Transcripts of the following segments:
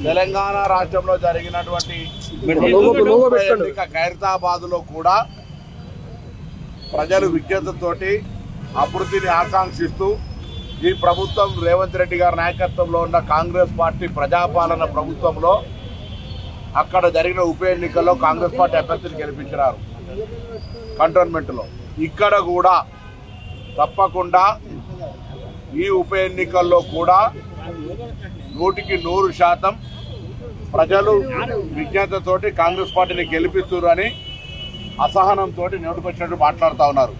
తెలంగాణ రాష్ట్రంలో జరిగినటువంటి ఖైరతాబాద్లో కూడా ప్రజలు విజ్ఞతతోటి అభివృద్ధిని ఆకాంక్షిస్తూ ఈ ప్రభుత్వం రేవంత్ రెడ్డి గారి నాయకత్వంలో ఉన్న కాంగ్రెస్ పార్టీ ప్రజాపాలన ప్రభుత్వంలో అక్కడ జరిగిన ఉప ఎన్నికల్లో కాంగ్రెస్ పార్టీ అభ్యర్థిని గెలిపించినారు కంటోన్మెంట్లో. ఇక్కడ కూడా తప్పకుండా ఈ ఉప ఎన్నికల్లో కూడా 100% ప్రజలు విజ్ఞతతోటి కాంగ్రెస్ పార్టీని గెలిపిస్తున్నారని అసహనంతో నోటుకొచ్చినట్టు మాట్లాడుతూ ఉన్నారు.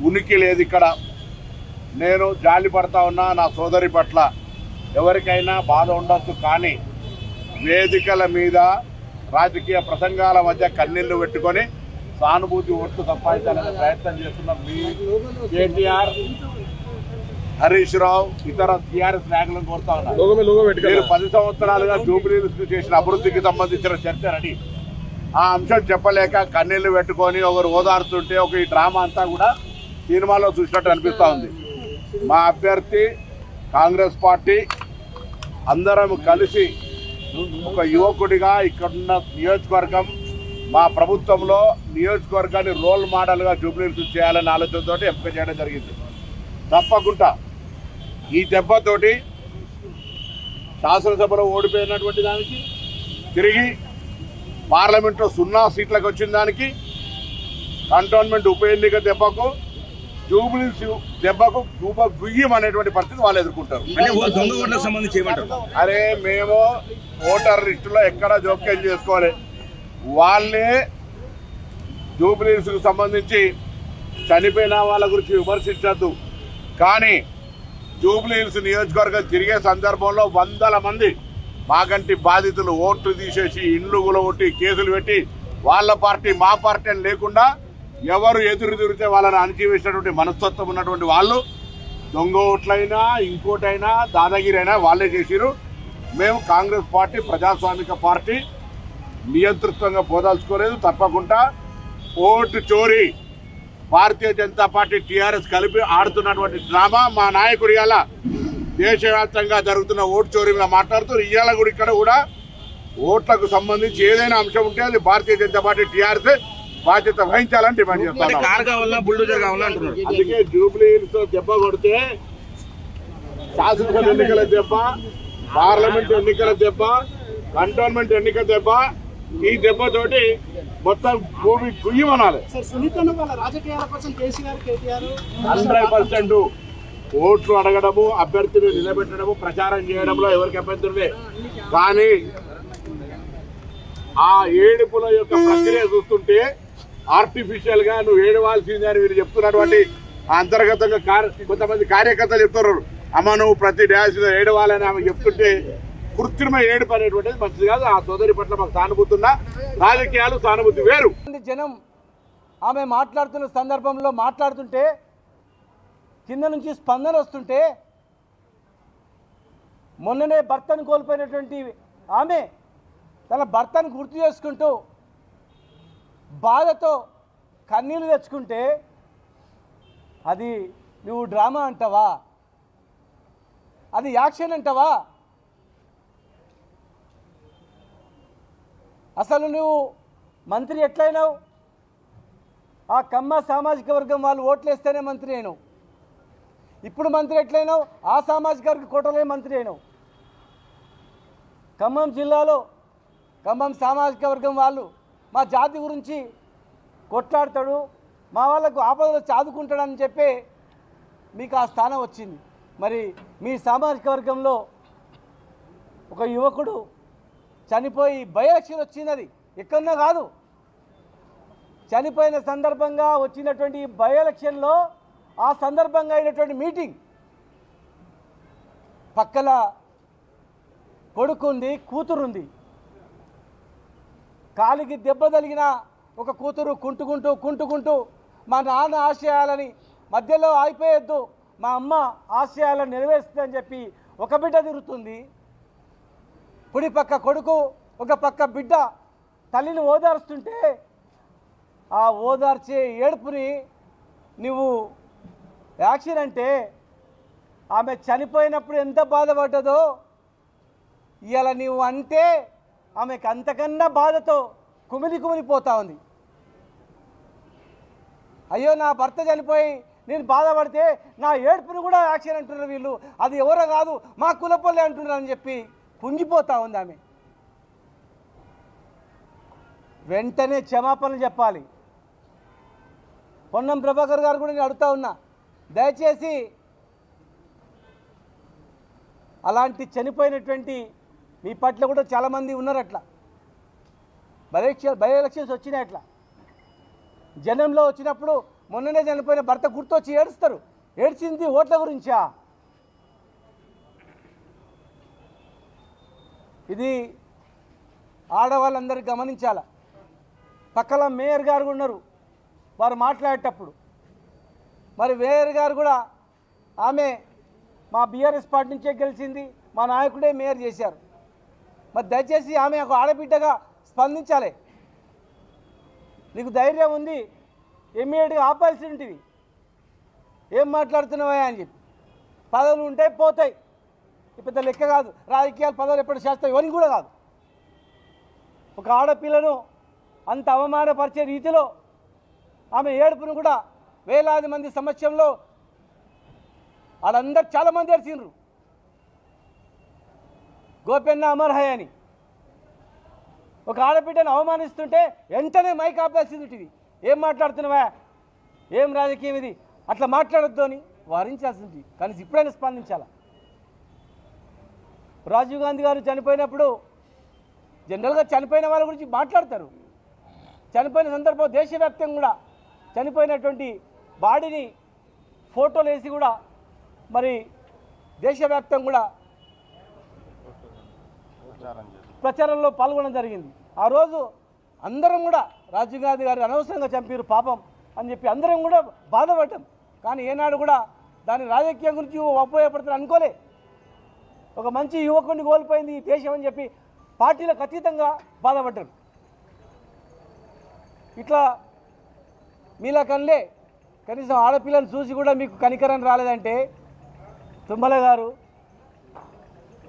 ఉనికి లేదు ఇక్కడ. నేను జాలి పడతా ఉన్నా నా సోదరి పట్ల. ఎవరికైనా బాధ ఉండొచ్చు, కానీ వేదికల మీద రాజకీయ ప్రసంగాల మధ్య కన్నీళ్లు పెట్టుకొని సానుభూతి ఓట్లు సంపాదించాలనే ప్రయత్నం చేస్తున్న మీ కేటీఆర్, హరీష్ రావు, ఇతర టీఆర్ఎస్ నాయకులను కోరుతా ఉన్నారు. మీరు 10 సంవత్సరాలుగా జూబ్లీహిల్స్ చేసిన అభివృద్ధికి సంబంధించిన చర్చ రెడీ. ఆ అంశం చెప్పలేక కన్నీళ్లు పెట్టుకొని ఒకరు ఓదారుతుంటే ఒక ఈ డ్రామా అంతా కూడా సినిమాలో చూసినట్టు అనిపిస్తూ ఉంది. మా అభ్యర్థి కాంగ్రెస్ పార్టీ అందరం కలిసి ఒక యువకుడిగా ఇక్కడున్న నియోజకవర్గం మా ప్రభుత్వంలో నియోజకవర్గాన్ని రోల్ మోడల్గా జూబ్లీహిల్స్ చేయాలనే ఆలోచనతో ఎంపిక చేయడం జరిగింది. తప్పకుండా ఈ దెబ్బతోటి శాసనసభలో ఓడిపోయినటువంటి దానికి, తిరిగి పార్లమెంట్లో 0 సీట్లకు వచ్చిన దానికి, కంటోన్మెంట్ ఉప ఎన్నిక దెబ్బకు, జూబ్లీహిల్స్ దెబ్బకు గుయ్యం అనేటువంటి పరిస్థితి వాళ్ళు ఎదుర్కొంటారు. అరే మేము ఓటర్ లిస్టులో ఎక్కడ జోక్యం చేసుకోవాలి. వాళ్ళే జూబ్లీహిల్స్కు సంబంధించి చనిపోయిన వాళ్ళ గురించి విమర్శించద్దు, కానీ జూబ్లీహిల్స్ నియోజకవర్గం తిరిగే సందర్భంలో 100 మంది మాగంటి బాధితులు ఓట్లు తీసేసి ఇండ్లు గులగొట్టి కేసులు పెట్టి వాళ్ళ పార్టీ మా పార్టీ అని లేకుండా ఎవరు ఎదురు తిరిగితే వాళ్ళని అణచివేసినటువంటి మనస్తత్వం ఉన్నటువంటి వాళ్ళు దొంగ ఓట్లైనా ఇంకోటైనా దాదాగిరి అయినా వాళ్ళే చేసిరు. మేము కాంగ్రెస్ పార్టీ ప్రజాస్వామిక పార్టీ నియంతృత్వంగా పోదాల్చుకోలేదు. తప్పకుండా ఓటు చోరీ భారతీయ జనతా పార్టీ టీఆర్ఎస్ కలిపి ఆడుతున్నటువంటి డ్రామా మా నాయకుడు ఇవాళ దేశవ్యాప్తంగా జరుగుతున్న ఓటు చోరీ మీద మాట్లాడుతూ ఇవాళ కూడా ఇక్కడ కూడా ఓట్లకు సంబంధించి ఏదైనా అంశం ఉంటే అది భారతీయ జనతా పార్టీ టీఆర్ఎస్ బాధ్యత వహించాలని డిమాండ్ చేస్తాను. అందుకే జూబ్లీహిల్స్ దెబ్బ కొడితే శాసనసభ ఎన్నికల దెబ్బ, పార్లమెంట్ ఎన్నికల దెబ్బ, కంటోన్మెంట్ ఎన్నికల దెబ్బ, ఈ దెబ్బతోటి మొత్తం భూమి గుయ్యమనాలి. 100% ఓట్లు అడగడము, అభ్యర్థిని నిలబెట్టడము, ప్రచారం చేయడంలో ఎవరికి అభ్యర్థులే. కానీ ఆ ఏడుపుల యొక్క ప్రక్రియ చూస్తుంటే ఆర్టిఫిషియల్ గా నువ్వు ఏడవాల్సిందే అని మీరు చెప్తున్నటువంటి అంతర్గతంగా కొంతమంది కార్యకర్తలు చెప్తున్నారు. అమ్మ నువ్వు ప్రతి డ్యాన్స్ ఏడవాలని ఆమె చెప్తుంటే కృత్రిమ ఏడుపు అనేటువంటిది మంచిది కాదు. ఆ సోదరి పట్ల మాకు సానుభూతి ఉన్న రాజకీయాలు సానుభూతి వేరు. జనం ఆమె మాట్లాడుతున్న సందర్భంలో మాట్లాడుతుంటే కింద నుంచి స్పందన వస్తుంటే, మొన్ననే భర్తను కోల్పోయినటువంటి ఆమె తన భర్తను గుర్తు చేసుకుంటూ బాధతో కన్నీళ్ళు తెచ్చుకుంటే అది నువ్వు డ్రామా అంటావా? అది యాక్షన్ అంటావా? అసలు నువ్వు మంత్రి ఎట్లయినావు? ఆ కమ్మ సామాజిక వర్గం వాళ్ళు ఓట్లేస్తేనే మంత్రి అయినావు. ఇప్పుడు మంత్రి ఎట్లయినావు? ఆ సామాజిక వర్గ కోటలే మంత్రి అయినావు. ఖమ్మం జిల్లాలో ఖమ్మం సామాజిక వర్గం వాళ్ళు మా జాతి గురించి కొట్లాడతాడు, మా వాళ్ళకు ఆపదలు చాదుకుంటాడని చెప్పి మీకు ఆ స్థానం వచ్చింది. మరి మీ సామాజిక వర్గంలో ఒక యువకుడు చనిపోయి బై ఎలక్షన్ వచ్చింది. అది ఎక్కడన్నా కాదు, చనిపోయిన సందర్భంగా వచ్చినటువంటి బై ఎలక్షన్లో ఆ సందర్భంగా అయినటువంటి మీటింగ్ పక్కల కొడుకుంది, కూతురుంది. కాలికి దెబ్బ తగిలిన ఒక కూతురు కుంటుకుంటూ మా నాన్న ఆశయాలని మధ్యలో ఆగిపోయొద్దు, మా అమ్మ ఆశయాలను నెరవేరుస్తుందని చెప్పి ఒక బిడ్డ తిరుగుతుంది. కుడి పక్క కొడుకు, ఒక పక్క బిడ్డ తల్లిని ఓదార్స్తుంటే ఆ ఓదార్చే ఏడుపుని నువ్వు యాక్షన్ అంటే ఆమె చనిపోయినప్పుడు ఎంత బాధపడ్డదో ఇవాళ నీవు అంటే ఆమెకు అంతకన్నా బాధతో కుమిలిపోతూ ఉంది. అయ్యో నా భర్త చనిపోయి నేను బాధపడితే నా ఏడుపును కూడా యాక్షన్ అంటున్నారు వీళ్ళు, అది ఎవరో కాదు మా కులపల్లె అంటున్నారు అని చెప్పి కుంగిపోతూ ఉంది ఆమె. వెంటనే క్షమాపణలు చెప్పాలి. పొన్నం ప్రభాకర్ గారు కూడా నేను అడుగుతా ఉన్నా, దయచేసి అలాంటి చనిపోయినటువంటి మీ పట్ల కూడా చాలామంది ఉన్నారు. అట్లా బై ఎలక్షన్స్ వచ్చినాయి. అట్లా జనంలో వచ్చినప్పుడు మొన్ననే చనిపోయిన భర్త గుర్తొచ్చి ఏడుస్తారు. ఏడ్చింది ఓట్ల గురించా? ఇది ఆడవాళ్ళందరూ గమనించాల. పక్కన మేయర్ గారు ఉన్నారు, వారు మాట్లాడేటప్పుడు మరి మేయర్ గారు కూడా ఆమె మా బీఆర్ఎస్ పార్టీ నుంచే గెలిచింది, మా నాయకుడే మేయర్ చేశారు. మరి దయచేసి ఆమె ఒక ఆడబిడ్డగా స్పందించాలి. నీకు ధైర్యం ఉంది ఇమ్మీడియట్గా ఆపాల్సి ఉంటుంది. ఏం మాట్లాడుతున్నావా అని చెప్పి. పదవులు ఉంటాయి పోతాయి, పెద్ద లెక్క కాదు. రాజకీయాలు పదవులు ఎప్పుడు చేస్తాయి ఇవన్నీ కూడా కాదు. ఒక ఆడపిల్లను అంత అవమానపరిచే రీతిలో ఆమె ఏడుపును కూడా వేలాది మంది సమక్షంలో వాళ్ళందరూ చాలామంది ఏడ్చిండ్రు. గోపెన్న అమర్హయ్ అని ఒక ఆడబిడ్డను అవమానిస్తుంటే వెంటనే మైక్ ఆపాల్సింది. ఏం మాట్లాడుతున్నావా, ఏం రాజకీయం ఇది, అట్లా మాట్లాడొద్దు అని వారించాల్సింది. కానీ ఇప్పుడైనా స్పందించాలా. రాజీవ్ గాంధీ గారు చనిపోయినప్పుడు జనరల్గా చనిపోయిన వాళ్ళ గురించి మాట్లాడతారు. చనిపోయిన సందర్భం దేశవ్యాప్తంగా కూడా చనిపోయినటువంటి బాడీని ఫోటోలు వేసి కూడా మరి దేశవ్యాప్తంగా కూడా ప్రచారంలో పాల్గొనడం జరిగింది. ఆ రోజు అందరం కూడా రాజీవ్ గాంధీ గారు అనవసరంగా చంపారు పాపం అని చెప్పి అందరం కూడా బాధపడ్డాం. కానీ ఏనాడు కూడా దాని రాజకీయం గురించి ఉపయోగపడుతుంది అనుకోలే. ఒక మంచి యువకుడిని కోల్పోయింది ఈ దేశం అని చెప్పి పార్టీలకు అతీతంగా బాధపడ్డారు. ఇట్లా మీలా కనలే కనీసం ఆడపిల్లని చూసి కూడా మీకు కనికరం రాలేదంటే, తుమ్మల గారు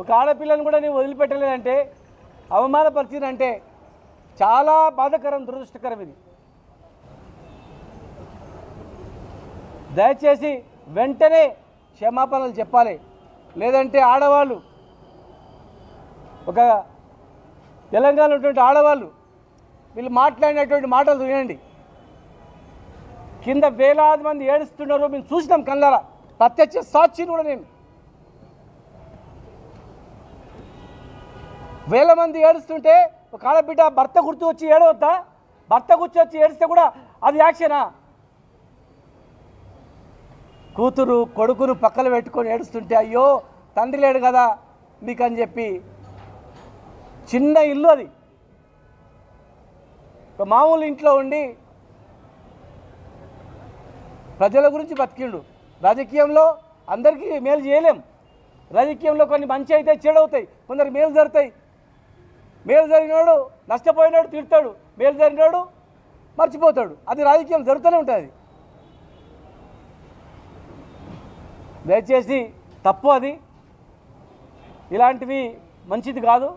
ఒక ఆడపిల్లని కూడా నేను వదిలిపెట్టలేదంటే, అవమానపరిచిందంటే చాలా బాధాకరం, దురదృష్టకరం. ఇది దయచేసి వెంటనే క్షమాపణలు చెప్పాలి. లేదంటే ఆడవాళ్ళు, ఒక తెలంగాణలో ఉన్నటువంటి ఆడవాళ్ళు వీళ్ళు మాట్లాడినటువంటి మాటలు వినండి. కింద వేలాది మంది ఏడుస్తున్నారు, మేము చూసినాం కళ్ళారా, ప్రత్యక్ష సాక్షిని కూడా నేను. వేల మంది ఏడుస్తుంటే ఒక ఆడబిడ్డ భర్త గుర్తు వచ్చి ఏడవద్దా? భర్త గుర్తు వచ్చి ఏడిస్తే కూడా అది యాక్షనా? కూతురు కొడుకును పక్కన పెట్టుకొని ఏడుస్తుంటే అయ్యో తండ్రి లేడు కదా మీకు అని చెప్పి, చిన్న ఇల్లు అది, ఒక మామూలు ఇంట్లో ఉండి ప్రజల గురించి బతికిండు. రాజకీయంలో అందరికీ మేలు చేయలేం. రాజకీయంలో కొన్ని మంచి అయితే చెడవుతాయి, కొందరు మేలు జరుగుతాయి. మేలు జరిగినోడు నష్టపోయినాడు తిడతాడు, మేలు జరిగినోడు మర్చిపోతాడు. అది రాజకీయం జరుగుతూనే ఉంటుంది. దయచేసి తప్పు, అది ఇలాంటివి మంచిది కాదు.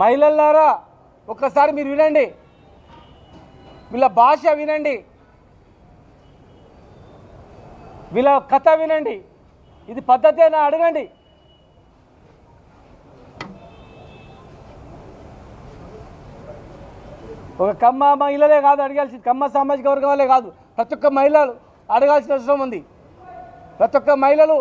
మహిళలారా ఒక్కసారి మీరు వినండి, వీళ్ళ భాష వినండి, వీళ్ళ కథ వినండి. ఇది పద్ధతేనా అడగండి. ఒక కమ్మ మహిళలే కాదు అడగాల్సింది, కమ్మ సామాజిక వర్గం వాళ్ళే కాదు, ప్రతి ఒక్క మహిళలు అడగాల్సిన అవసరం ఉంది. ప్రతి ఒక్క మహిళలు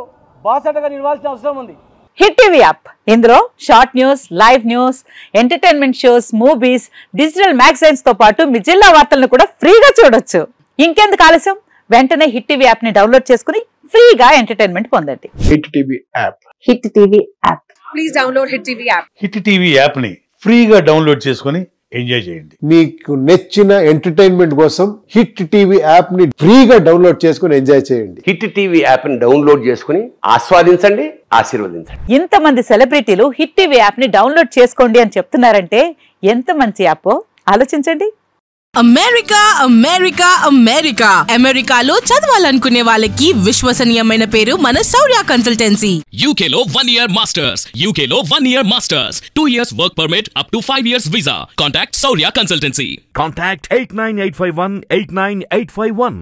బాసటగా నిలవాల్సిన అవసరం ఉంది. హిట్ టీవీ యాప్, ఇందులో short news, live news, entertainment shows, movies, digital magazines తో పాటు మీ జిల్లా వార్తలను కూడా ఫ్రీగా చూడొచ్చు. ఇంకెందుకు ఆలస్యం, వెంటనే హిట్ టీవీ యాప్ ని డౌన్లోడ్ చేసుకుని ఫ్రీగా ఎంటర్టైన్మెంట్ పొందండి. Hit TV app, hit TV app, please download hit TV app. Hit TV app ని ఫ్రీగా డౌన్లోడ్ చేసుకుని ఎంజాయ్ చేయండి. మీకు నచ్చిన ఎంటర్టైన్మెంట్ కోసం హిట్ టీవీ యాప్ ని ఫ్రీగా డౌన్లోడ్ చేసుకుని ఎంజాయ్ చేయండి. హిట్ టీవీ యాప్ ని డౌన్లోడ్ చేసుకుని ఆస్వాదించండి, ఆశీర్వదించండి. ఇంతమంది సెలబ్రిటీలు హిట్ టీవీ యాప్ ని డౌన్లోడ్ చేసుకోండి అని చెప్తున్నారంటే ఎంత మంచి యాప్ ఆలోచించండి. అమెరికా అమెరికా అమెరికా అమెరికాలో చదవాలనుకునే వాళ్ళకి విశ్వసనీయమైన పేరు మన శౌర్య కన్సల్టెన్సీ. UK లో 1 year masters, UK లో 1 year masters, 2 years work permit up to 5 years visa. Contact Saurya Consultancy. Contact 89851 89851.